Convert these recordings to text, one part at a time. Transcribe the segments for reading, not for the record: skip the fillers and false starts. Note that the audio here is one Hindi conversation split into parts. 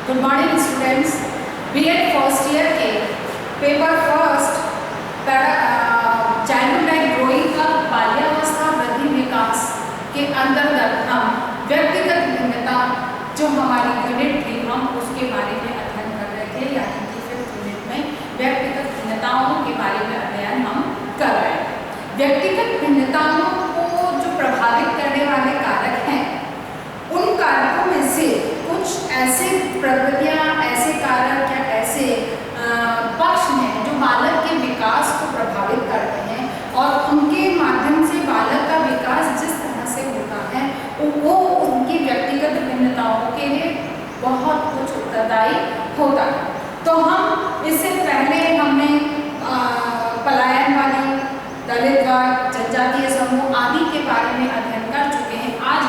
Good morning students. BEd first year के paper first childhood and growing का बाल्यावस्था वृद्धि विकास के अंतर्गत हम व्यक्तिगत भिन्नता जो हमारी यूनिट थी हम उसके बारे में अध्ययन कर रहे थे, यानी कि 5th यूनिट में व्यक्तिगत भिन्नताओं के बारे में अध्ययन हम कर रहे थे। व्यक्तिगत भिन्नताओं को जो प्रभावित करने वाले कारक हैं उन कारकों में से कुछ ऐसे प्रवृत्तियां, ऐसे कारक या ऐसे पक्ष हैं जो बालक के विकास को प्रभावित करते हैं और उनके माध्यम से बालक का विकास जिस तरह से होता है वो उनकी व्यक्तिगत भिन्नताओं के लिए बहुत कुछ उत्तरदायी होता है। तो हम इससे पहले हमने पलायनवादी, दलितवाद, जनजातीय समूह आदि के बारे में अध्ययन कर चुके हैं। आज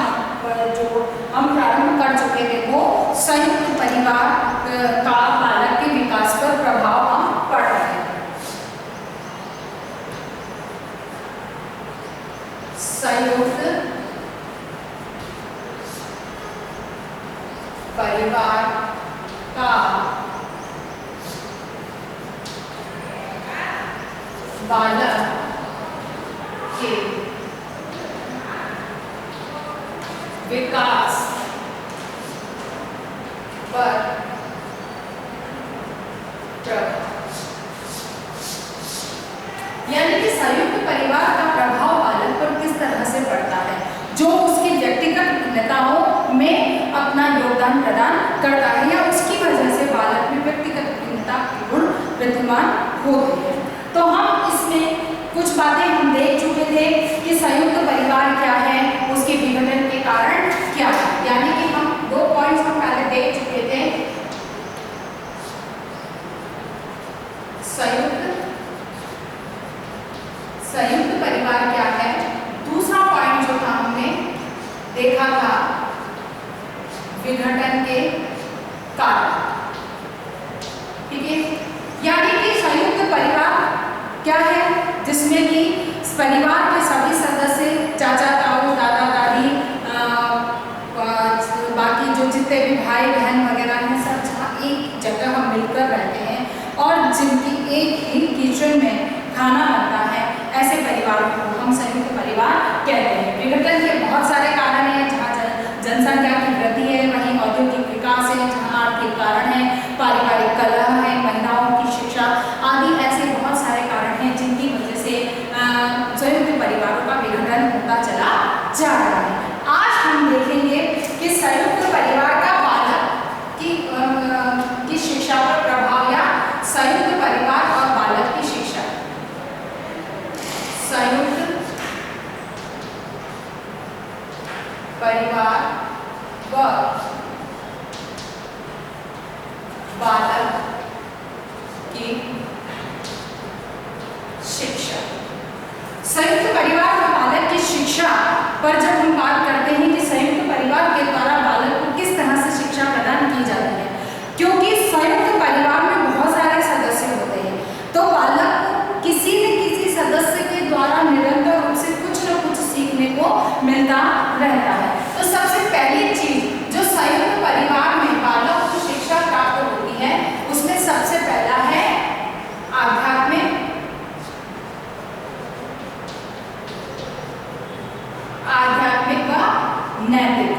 हम प्रारंभ कर चुके थे वो संयुक्त परिवार का बालक के विकास पर प्रभाव हम पढ़ रहे हैं। संयुक्त परिवार का बालक के विकास पर यानी कि संयुक्त परिवार का प्रभाव बालक पर किस तरह से पड़ता है, जो उसकी व्यक्तिगत भिन्नताओं में अपना योगदान प्रदान करता है या उसकी वजह से बालक में व्यक्तिगत भिन्नता के गुण विद्यमान होते हैं। तो हम इसमें कुछ बातें हम देख चुके थे कि संयुक्त परिवार क्या है, उसके विघटन के कारण क्या है, यानी कि हम 2 पॉइंट्स हम पहले देख चुके थे। संयुक्त परिवार क्या है, दूसरा पॉइंट जो था हमने देखा था विघटन के कारण। ठीक है, यानी कि संयुक्त परिवार क्या है, जिसमें कि परिवार के सभी सदस्य, चाचा ताऊ, दादा दादी, बाकी जो जितने भी भाई बहन वगैरह हैं सब जहाँ एक जगह हम मिलकर रहते हैं और जिनकी एक ही किचन में खाना बनता है, ऐसे परिवार को हम संयुक्त परिवार कहते हैं। विघटन के बहुत सारे कारण हैं, जहाँ जनसंख्या की वृद्धि है, वहीं औद्योगिक विकास है, जहाँ आर्थिक कारण है, पारिवारिक कलह है, महिलाओं की शिक्षा आदि ऐसे बहुत सारे कारण हैं जिनकी वजह से संयुक्त परिवारों का विघटन होता चला जा रहा है। आज हम देखेंगे कि संयुक्त परिवार का बालक की शिक्षा पर प्रभाव या संयुक्त परिवार और बालक की शिक्षा। संयुक्त परिवार व बालक की शिक्षा। संयुक्त परिवार और बालक की शिक्षा पर जब हम बात करते हैं कि संयुक्त परिवार के द्वारा बालक को किस तरह से शिक्षा प्रदान की जाती है, क्योंकि संयुक्त परिवार में बहुत सारे सदस्य होते हैं, तो बालक को किसी न किसी सदस्य के द्वारा निरंतर रूप से कुछ न कुछ सीखने को मिलता रहता है। तो सबसे पहली चीज जो संयुक्त परिवार में बालक को शिक्षा प्राप्त होती है उसमें सबसे पहला है आध्यात्मिक व नैतिक।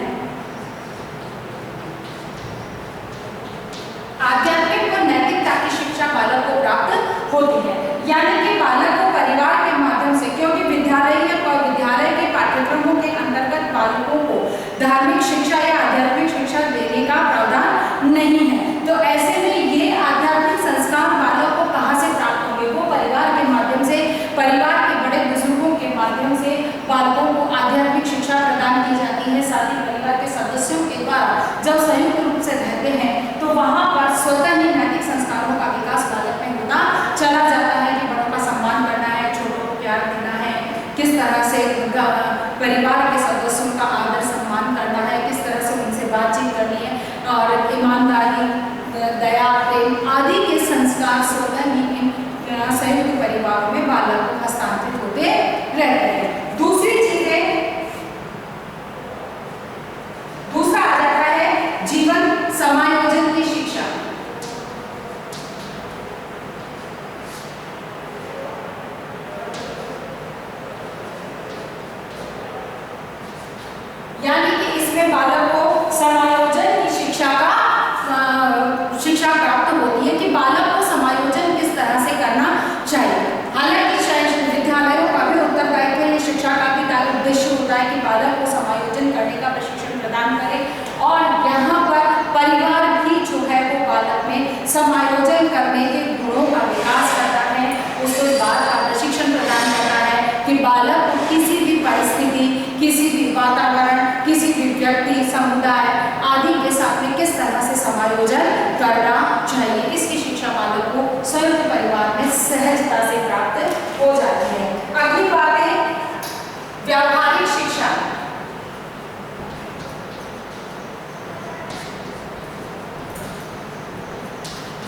आध्यात्मिक व नैतिकता की शिक्षा बालक को प्राप्त होती है, यानी कि बालक को परिवार के माध्यम से, क्योंकि विद्यालय के पाठ्यक्रमों के अंतर्गत बालकों को धार्मिक शिक्षा या आध्यात्मिक शिक्षा देने का प्रावधान नहीं है, तो ऐसे में ये आध्यात्मिक संस्कार बालक को कहाँ से प्राप्त होंगे, वो परिवार के माध्यम से, परिवार के बड़े बुजुर्गों के माध्यम से बालकों को आध्यात्मिक शिक्षा प्रदान की जाती है। साथ ही परिवार के सदस्यों के द्वारा जब संयुक्त रूप से रहते हैं तो वहाँ पर स्वतः ही नैतिक संस्कारों का विकास बालक में होता चला जाता है कि बड़ों का सम्मान करना है, छोटों को प्यार देना है, किस तरह से परिवार के सदस्यों का आदर सम्मान करना है, किस तरह से उनसे बातचीत करनी है और ईमानदारी, दया, प्रेम आदि के संस्कार स्वतः ही इन संयुक्त परिवारों में बालक को हस्तांतरित होते रहते हैं। दूसरी चीज है, दूसरा आ जाता है जीवन समायोजन की समायोजन करने के गुणों का विकास करता है। उसको इस बात का प्रशिक्षण प्रदान करता है कि बालक को किसी भी परिस्थिति, किसी भी वातावरण, किसी भी व्यक्ति, समुदाय आदि के साथ में किस तरह से समायोजन करना चाहिए। इसकी शिक्षा बालक को संयुक्त परिवार में सहजता से प्राप्त हो जाती है। अगली बात है व्यावहारिक शिक्षा।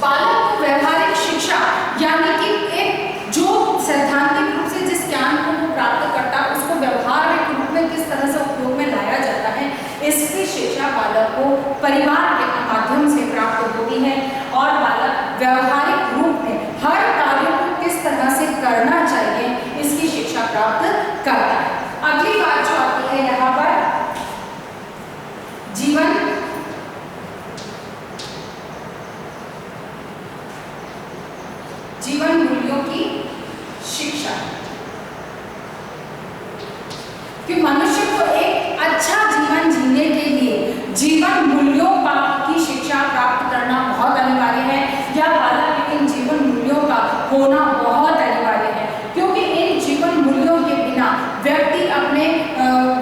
बालक को व्यावहारिक शिक्षा यानी कि एक जो सैद्धांतिक रूप से जिस ज्ञान को वो प्राप्त करता है उसको व्यवहारिक रूप में किस तरह से उपयोग में लाया जाता है, इसकी शिक्षा बालक को परिवार के माध्यम से प्राप्त होती है। और बालक व्यावहारिक रूप में हर कार्य को किस तरह से करना चाहिए इसकी शिक्षा प्राप्त करता है। अगली बात जो आती है यहाँ पर जीवन मूल्यों की शिक्षा, कि मनुष्य को एक अच्छा जीवन जीने के लिए जीवन मूल्यों की शिक्षा प्राप्त करना बहुत अनिवार्य है, या बालक इन जीवन मूल्यों का होना बहुत अनिवार्य है, क्योंकि इन जीवन मूल्यों के बिना व्यक्ति अपने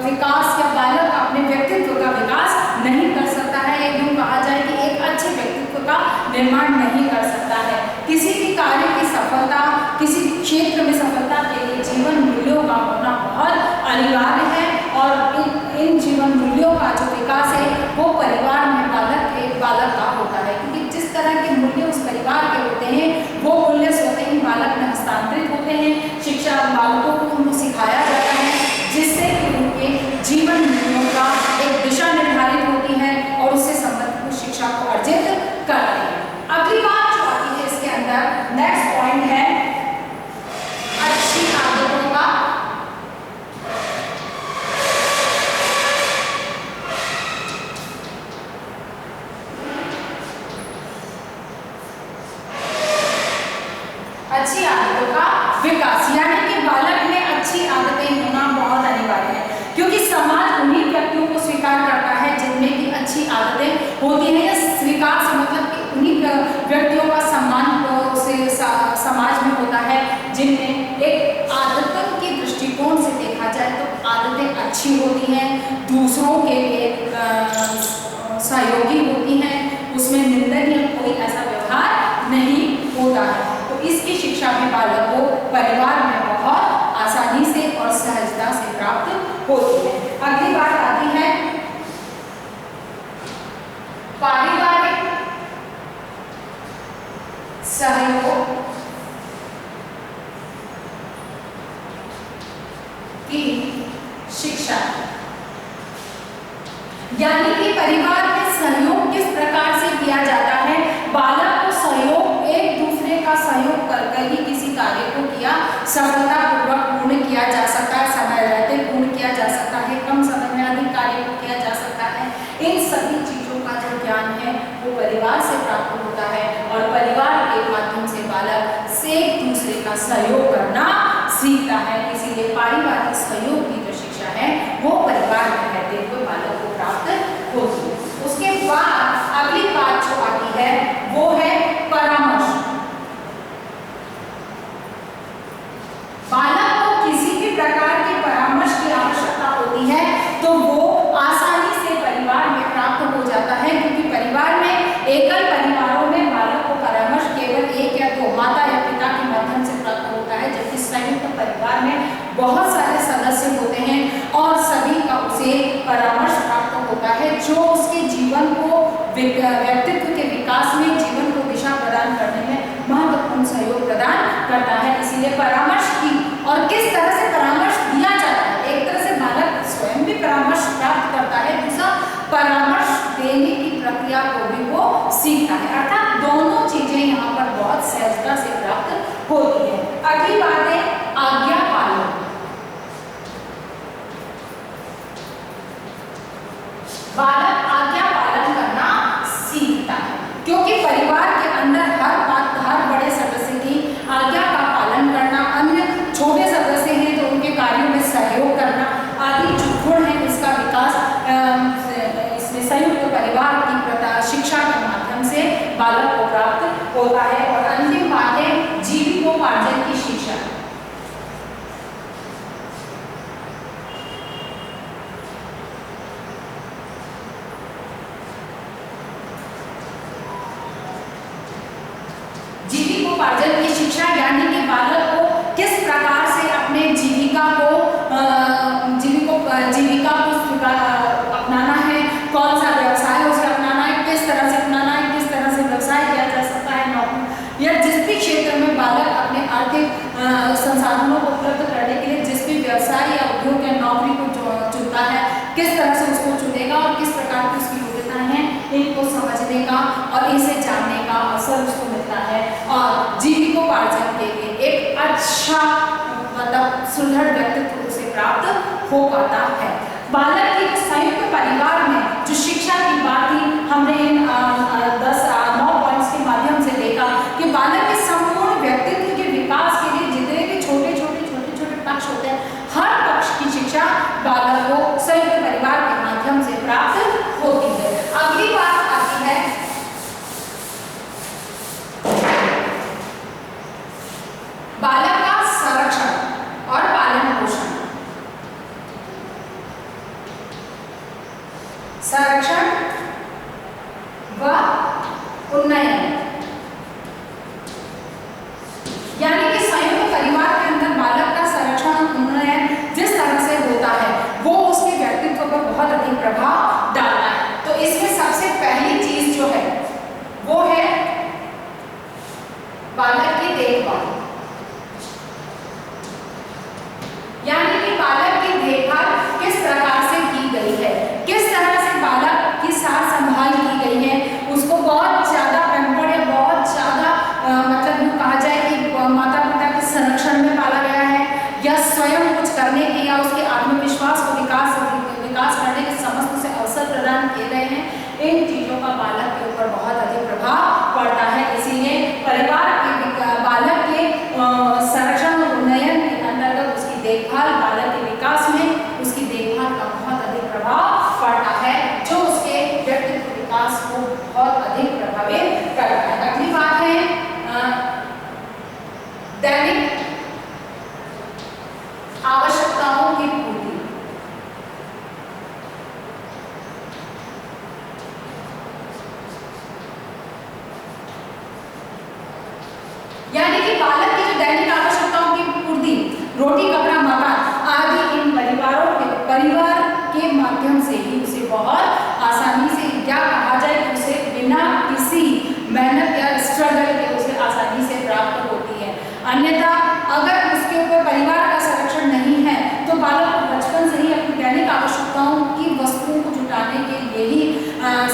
विकास या बालक अपने व्यक्तित्व का विकास नहीं कर सकता है। एकदम कहा जाए कि एक अच्छे व्यक्तित्व का निर्माण नहीं कर सकता है। किसी भी कार्य की सफलता, किसी क्षेत्र में सफलता के लिए जीवन मूल्यों का होना बहुत अनिवार्य है। और इन जीवन मूल्यों का जो विकास है वो परिवार में बालक का होता है, क्योंकि जिस तरह के मूल्य उस परिवार के होते हैं वो मूल्य स्वतः ही बालक में हस्तांतरित होते हैं। शिक्षा बालकों को उनको सिखाया जाता है, जिससे कि उनके जीवन मूल्यों का एक दिशा निर्धारित होती है और उससे संबंधित शिक्षा को अर्जित करते हैं। अगली बात जो आती है इसके अंदर नेक्स्ट पॉइंट है अच्छी आदतों का विकास, यानी कि बालक में अच्छी आदतें होना बहुत अनिवार्य है, क्योंकि समाज उन्हीं व्यक्तियों को स्वीकार करता है जिनमें की अच्छी आदतें होती हैं। या स्वीकार से मतलब कि उन्हीं व्यक्तियों का सम्मान समाज में होता है जिनमें एक आदतों के दृष्टिकोण से देखा जाए तो आदतें अच्छी होती हैं, दूसरों के लिए सहयोगी होती हैं, उसमें निंदनीय कोई ऐसा व्यवहार नहीं होता है। तो इसकी शिक्षा भी बालक को परिवार में बहुत आसानी से और सहजता से प्राप्त होती है। अगली बात आती है पारिवारिक सहयोग की शिक्षा, यानी कि परिवार में सहयोग किस प्रकार से किया जाता है। बालक को सहयोग, एक दूसरे का सहयोग करके ही किसी कार्य को किया सफलतापूर्वक पूर्ण किया जा सकता है, समय रहते पूर्ण किया जा सकता है, कम समय में अधिक कार्य को किया जा सकता है। इन सभी चीजों का जो ज्ञान है वो परिवार से प्राप्त होता है और परिवार के माध्यम से बालक से एक दूसरे का सहयोग करना सीखता है। इसीलिए पारिवारिक सहयोग की जो शिक्षा है वो परिवार में रहते हुए बालक को प्राप्त होती है। उसके बाद अगली बात जो आती है वो है परामर्श। बालक को किसी भी प्रकार के परामर्श की आवश्यकता होती है तो वो आसानी से परिवार में प्राप्त हो जाता है, क्योंकि परिवार में एकल परिवारों में बालक को परामर्श केवल एक या दो माता या पिता के माध्यम से प्राप्त होता है, जबकि संयुक्त परिवार में बहुत सारे सदस्य होते हैं और सभी का उसे परामर्श प्राप्त होता है, जो उसके जीवन को व्यक्तित्व के विकास में, जीवन को दिशा प्रदान करने में महत्वपूर्ण सहयोग प्रदान करता है। इसीलिए परामर्श की और किस तरह से परामर्श दिया जाता है, एक तरह से बालक स्वयं भी परामर्श प्राप्त करता है, दूसरा परामर्श देने की प्रक्रिया को भी वो सीखता है। अर्थात दोनों चीजें यहाँ पर बहुत सहजता से प्राप्त होती है। अगली बात है आज्ञा पालन। बालक आज्ञा पालन करना सीखता है, क्योंकि परिवार के अंदर हर बड़े सदस्य की आज्ञा का पालन करना, अन्य छोटे सदस्य हैं तो उनके कार्यों में सहयोग करना आदि जो गुण है इसका विकास इसमें संयुक्त परिवार की शिक्षा के माध्यम से बालक को प्राप्त होता है। और अंतिम बात है जीविकोपार्जन की शिक्षा। जीविकोपार्जन की शिक्षा यानी कि बालक को किस प्रकार से अपने जीविका को अपनाना है, कौन सा व्यवसाय उसे अपनाना है, किस तरह से अपनाना है, किस तरह से व्यवसाय किया जा सकता है, नौकरी या जिस भी क्षेत्र में बालक अपने आर्थिक संसाधनों को उपलब्ध करने के लिए जिस भी व्यवसाय या उद्योग या नौकरी को चुनता है, किस तरह से उसको चुनेगा और किस प्रकार की उसकी योग्यताएं हैं, इनको समझने का और इसे जानने का अवसर उसको मिलता है। और जीविकोपार्जन के लिए एक अच्छा मतलब सुदृढ़ व्यक्तित्व उसे प्राप्त हो पाता है। बालक की संयुक्त परिवार में जो शिक्षा की बात थी, हमने इन 9 पॉइंट्स के माध्यम से देखा कि बालक के संपूर्ण व्यक्तित्व के विकास के लिए जितने भी छोटे छोटे पक्ष होते हैं, हर पक्ष की शिक्षा बालक को संयुक्त परिवार के माध्यम से प्राप्त होती है। अगली बात आती है बालक का संरक्षण और पालन पोषण। संरक्षण व उन्नयन यानी कि संयुक्त परिवार के अंदर बालक का संरक्षण और उन्नयन जिस तरह से होता है वो उसके व्यक्तित्व पर बहुत अधिक प्रभाव डालता है। तो इसमें सबसे पहली चीज जो है वो है बालक की देखभाल, यानी कि बालक की देखभाल किस प्रकार से की गई है, किस तरह से बालक की सार संभाल की गई है, उसको बहुत ज्यादा पैम्पर्ड या बहुत ज्यादा मतलब यूँ कहा जाए कि माता पिता के संरक्षण में पाला गया है या स्वयं कुछ करने की या उसके आत्मविश्वास को विकास करने के समस्त से अवसर प्रदान किए गए हैं, इन चीजों का बालक के ऊपर बहुत अधिक प्रभाव पड़ता है। इसीलिए परिवार के बालक के संरक्षण और उन्नयन के अंतर्गत उसकी देखभाल, बालक के विकास में उसकी देखभाल का बहुत अधिक प्रभाव पड़ता है, जो उसके व्यक्तित्व विकास को बहुत अधिक प्रभावित करता है। अगली बात है दैनिक आवश्यकताओं की पूर्ति। यानी कि बालक की जो दैनिक आवश्यकताओं की पूर्ति, रोटी कपड़ा मकान आदि, इन परिवार के माध्यम से ही उसे बहुत आसानी से क्या कहा जाए कि उसे बिना किसी मेहनत या स्ट्रगल के उसे आसानी से प्राप्त होती है। अन्यथा अगर उसके ऊपर परिवार का संरक्षण नहीं है तो बालक को बचपन से ही अपनी दैनिक आवश्यकताओं की वस्तुओं को जुटाने के लिए ही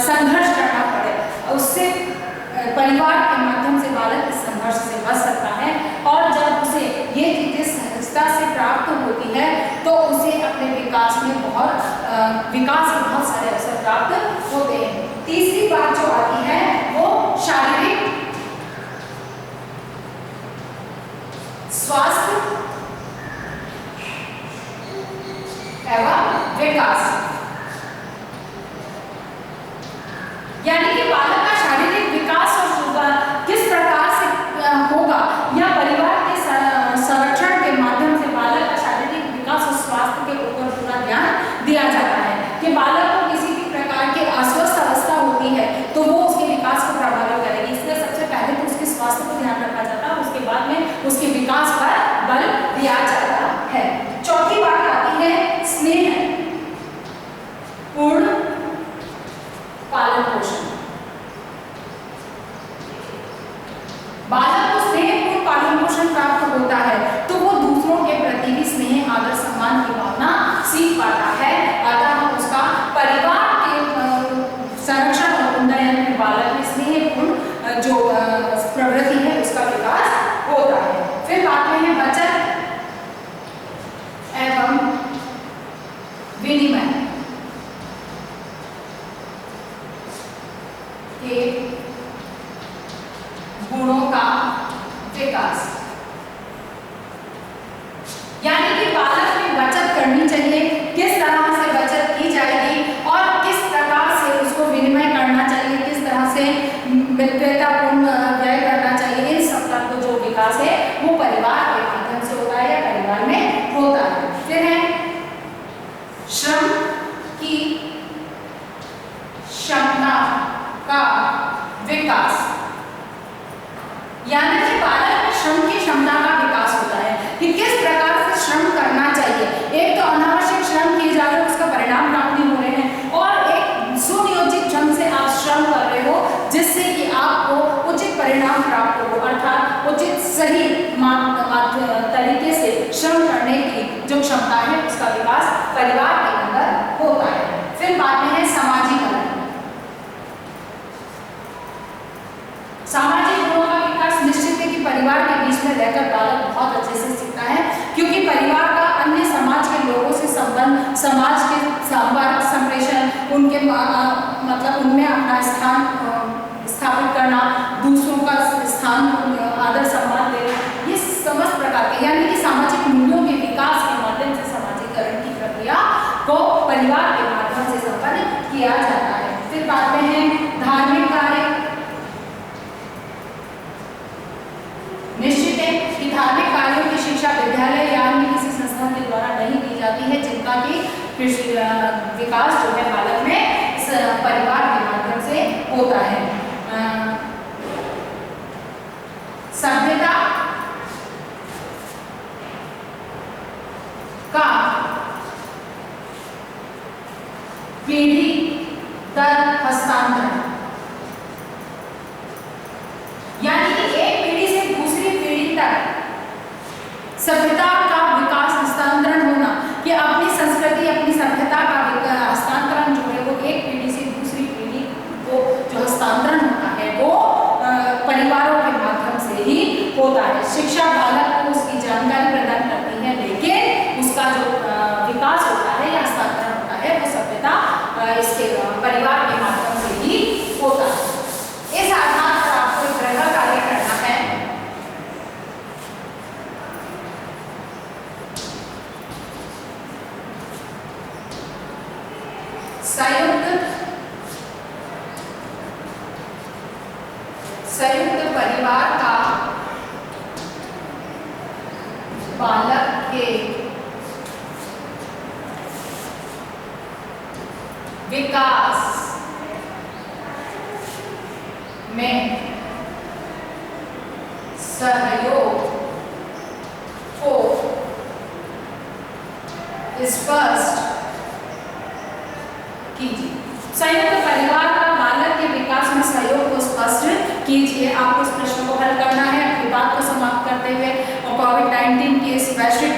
संघर्ष करना पड़े। उससे परिवार के माध्यम से बालक इस संघर्ष से बच सकता है और जब उसे ये चीजें सहजता से प्राप्त होती है तो उसे अपने विकास के बहुत सारे अवसर प्राप्त होते हैं। तीसरी बात जो आती है वो शारीरिक स्वास्थ्य एवं विकास, यानी कि बालक का शारीरिक विकास और किस प्रकार से होगा या परिवार के संरक्षण के माध्यम से बालक का शारीरिक विकास और स्वास्थ्य के ऊपर पूरा ध्यान दिया जाता है कि बालक को किसी भी प्रकार की अस्वस्थ अवस्था होती है तो वो उसके विकास को प्रभावित करेगी। इसलिए सबसे पहले तो उसके स्वास्थ्य को ध्यान रखा जाता है, उसके बाद में उसके विकास पर बल दिया जाता है। चौथी बात आती है स्नेह पूर्ण पालन पोषण। बालक को स्नेहपूर्ण पालन पोषण प्राप्त होता है तो वो दूसरों के प्रति भी स्नेह, आदर, सम्मान की भावना सीख पाता है। अतः उसका परिवार के संरक्षण और उन्नयन में बालक में स्नेहपूर्ण जो प्रवृत्ति है उसका विकास होता है। फिर बात में है बचत एवं विनिमय के गुणों का विकास, यानी कि बालक में बचत करनी चाहिए, किस तरह से बचत की जाएगी और किस प्रकार से उसको विनिमय करना चाहिए, किस तरह से मित्रतापूर्ण व्यय करना विकास, यानी कि बालक में श्रम की क्षमता का विकास होता है कि किस प्रकार से श्रम करना चाहिए। एक तो अनावश्यक श्रम किए जा रहे हो, उसका परिणाम प्राप्त नहीं हो रहे हैं, और एक सुनियोजित ढंग से आप श्रम कर रहे हो जिससे कि आपको उचित परिणाम प्राप्त हो, अर्थात उचित सही तरीके से श्रम करने की जो क्षमता है उसका विकास परिवार के अंदर होता है। फिर बात में है सामाजिकरण। सामाजिक गुणों का विकास निश्चित है कि परिवार के बीच में रहकर बालक बहुत अच्छे से सीखता है, क्योंकि परिवार का अन्य समाज के लोगों से संबंध, समाज के संपर्क संप्रेषण, उनके मतलब उनमें अपना स्थान स्थापित करना, दूसरों का स्थान आदर सम्मान देना, ये समस्त प्रकार के यानी कि सामाजिक मूल्यों के विकास के माध्यम से समाजीकरण की प्रक्रिया को परिवार के माध्यम से संपन्न किया जाता है। फिर बात में है धार्मिक कार्य। निश्चित है कि धार्मिक कार्यों की शिक्षा विद्यालय या अन्य किसी संस्थान के द्वारा नहीं दी जाती है, जिनका कि विकास जो है बालक में परिवार के माध्यम से होता है। सभ्यता का पीढ़ी दर हस्तांतरण, यानी कि एक पीढ़ी से दूसरी पीढ़ी तक सभ्यता का विकास हस्तांतरण होना, कि अपनी संस्कृति अपनी सभ्यता का हस्तांतरण जो है वो एक पीढ़ी से दूसरी पीढ़ी को जो हस्तांतरण होता है वो परिवारों के माध्यम से ही होता है। शिक्षा बालक को उसकी जानकारी प्रदान करती है, लेकिन उसका जो विकास होता है या हस्तांतरण होता है वो सभ्यता इसके परिवार के माध्यम से ही होता है। इस आधार पर आपको गृह कार्य करना है। संयुक्त परिवार का बालक के विकास में सहयोग को स्पष्ट कीजिए। संयुक्त परिवार का बालक के विकास में सहयोग को स्पष्ट कीजिए। आपको इस प्रश्न को हल करना है। अपनी बात को समाप्त करते हुए और कोविड-19 के इस वैश्विक